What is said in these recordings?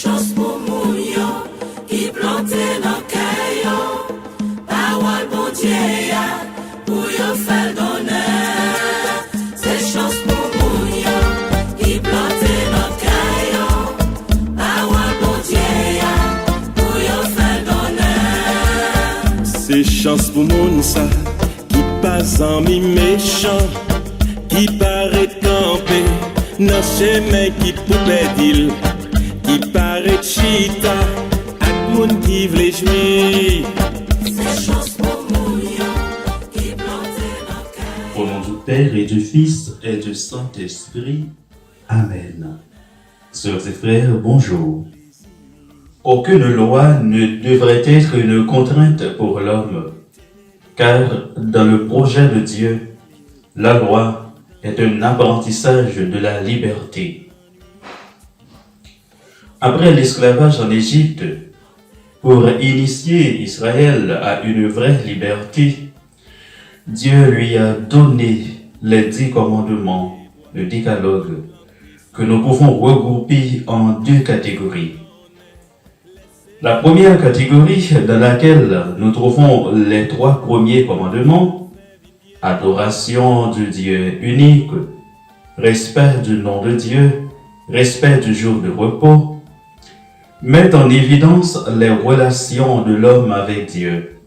chance pour moun yo qui plante dans cœur yo. Parole bon Dieu ya pour yo faire d'honneur. C'est chance pour moun yo qui plante dans cœur yo. Parole bon Dieu ya pour yo faire d'honneur. C'est chance pour moun ça qui passe en mi méchant, qui paraît camper dans chemin qui pouvait dire, qui paraît chita à moun qui vle jouer. C'est chance pour moun yo qui plante dans cœur. Au nom du Père et du Fils et du Saint-Esprit. Amen. Sœurs et frères, bonjour. Aucune loi ne devrait être une contrainte pour l'homme, car dans le projet de Dieu, la loi est un apprentissage de la liberté. Après l'esclavage en Égypte, pour initier Israël à une vraie liberté, Dieu lui a donné les 10 commandements, le décalogue, que nous pouvons regrouper en 2 catégories. La première catégorie dans laquelle nous trouvons les 3 premiers commandements, adoration du Dieu unique, respect du nom de Dieu, respect du jour de repos, met en évidence les relations de l'homme avec Dieu.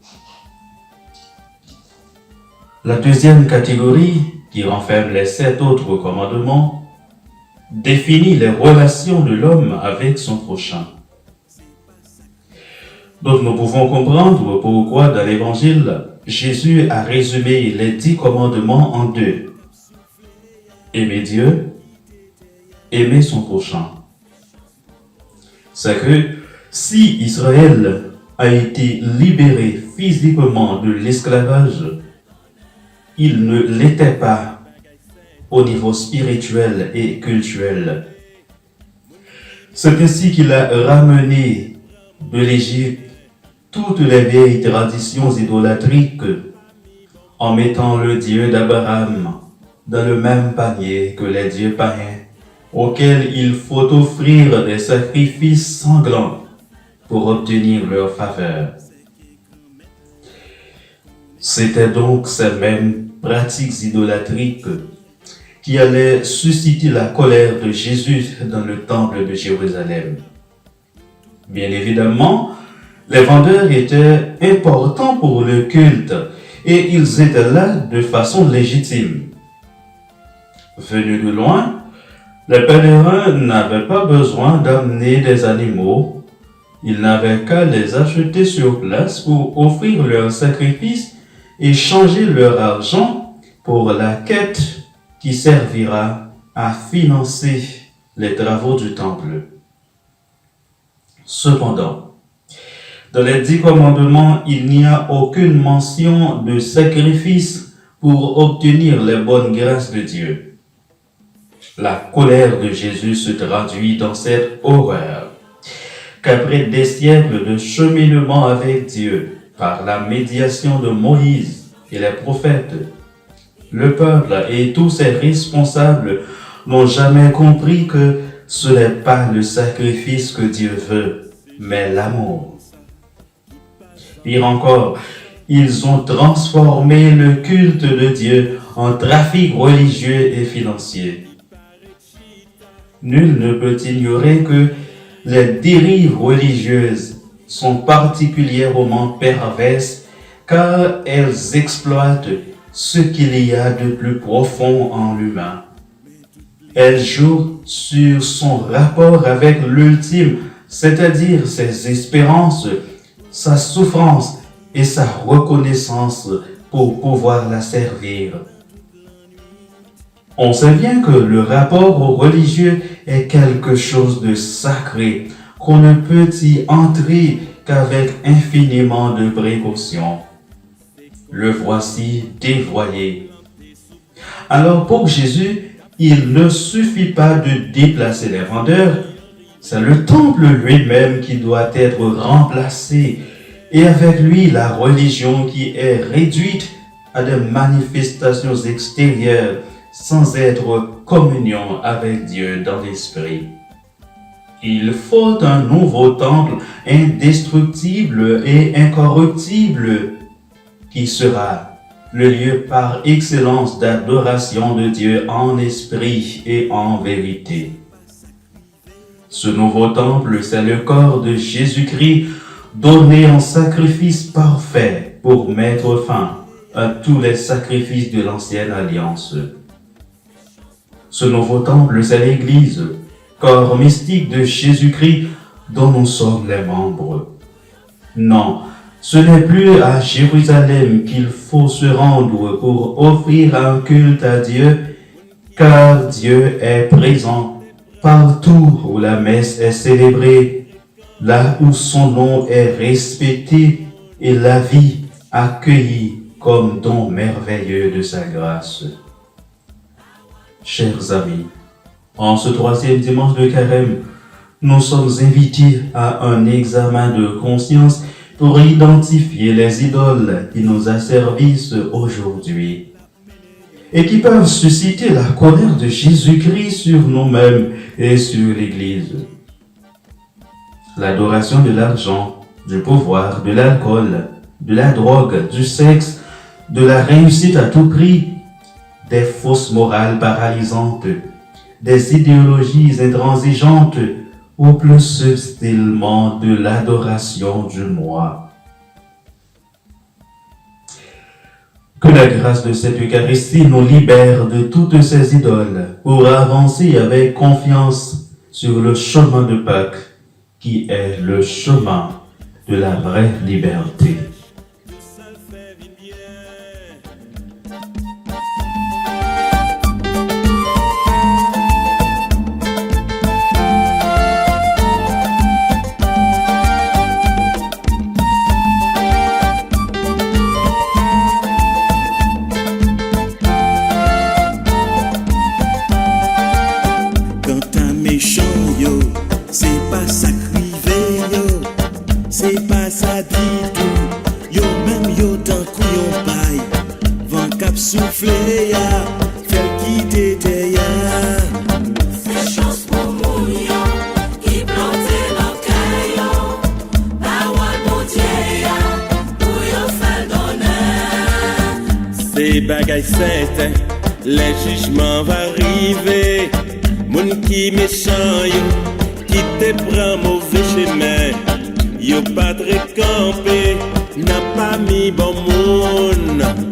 La deuxième catégorie, qui renferme les 7 autres commandements, définit les relations de l'homme avec son prochain. Donc nous pouvons comprendre pourquoi dans l'Évangile, Jésus a résumé les 10 commandements en 2. Aimer Dieu, aimer son prochain. C'est que si Israël a été libéré physiquement de l'esclavage, il ne l'était pas au niveau spirituel et culturel. C'est ainsi qu'il a ramené de l'Égypte toutes les vieilles traditions idolâtriques en mettant le Dieu d'Abraham dans le même panier que les dieux païens auxquels il faut offrir des sacrifices sanglants pour obtenir leur faveur. C'était donc ces mêmes pratiques idolâtriques qui allaient susciter la colère de Jésus dans le temple de Jérusalem. Bien évidemment, les vendeurs étaient importants pour le culte et ils étaient là de façon légitime. Venus de loin, les pèlerins n'avaient pas besoin d'amener des animaux, ils n'avaient qu'à les acheter sur place pour offrir leurs sacrifices et changer leur argent pour la quête qui servira à financer les travaux du temple. Cependant, dans les 10 commandements, il n'y a aucune mention de sacrifice pour obtenir les bonnes grâces de Dieu. La colère de Jésus se traduit dans cette horreur qu'après des siècles de cheminement avec Dieu, par la médiation de Moïse et les prophètes, le peuple et tous ses responsables n'ont jamais compris que ce n'est pas le sacrifice que Dieu veut, mais l'amour. Pire encore, ils ont transformé le culte de Dieu en trafic religieux et financier. Nul ne peut ignorer que les dérives religieuses sont particulièrement perverses car elles exploitent ce qu'il y a de plus profond en l'humain. Elles jouent sur son rapport avec l'ultime, c'est-à-dire ses espérances, sa souffrance et sa reconnaissance pour pouvoir la servir. On sait bien que le rapport au religieux est quelque chose de sacré, qu'on ne peut y entrer qu'avec infiniment de précautions. Le voici dévoyé. Alors pour Jésus, il ne suffit pas de déplacer les vendeurs, c'est le temple lui-même qui doit être remplacé et avec lui la religion qui est réduite à des manifestations extérieures sans être communion avec Dieu dans l'esprit. Il faut un nouveau temple indestructible et incorruptible qui sera le lieu par excellence d'adoration de Dieu en esprit et en vérité. Ce nouveau temple, c'est le corps de Jésus-Christ donné en sacrifice parfait pour mettre fin à tous les sacrifices de l'ancienne alliance. Ce nouveau temple, c'est l'Église, corps mystique de Jésus-Christ dont nous sommes les membres. Non, ce n'est plus à Jérusalem qu'il faut se rendre pour offrir un culte à Dieu, car Dieu est présent partout où la messe est célébrée, là où son nom est respecté et la vie accueillie comme don merveilleux de sa grâce. Chers amis, en ce 3e dimanche de Carême, nous sommes invités à un examen de conscience pour identifier les idoles qui nous asservissent aujourd'hui et qui peuvent susciter la colère de Jésus-Christ sur nous-mêmes et sur l'Église. L'adoration de l'argent, du pouvoir, de l'alcool, de la drogue, du sexe, de la réussite à tout prix, des fausses morales paralysantes, des idéologies intransigeantes, ou plus subtilement de l'adoration du moi. Que la grâce de cette Eucharistie nous libère de toutes ces idoles pour avancer avec confiance sur le chemin de Pâques, qui est le chemin de la vraie liberté. C'est pas ça crivé yo, c'est pas ça dit tout. Yo même yo tant couillon paille, vent cap soufflé ya, fait quitter te ya. C'est chance pour mouillon qui plantait dans caillon. Parole mon Dieu ya, pour yo faire d'honneur. C'est bagaille certain, les jugements va arriver. Moun qui méchant yo, qui te prend mauvais chemin, yo pas très campé, n'a pas mis bon monde.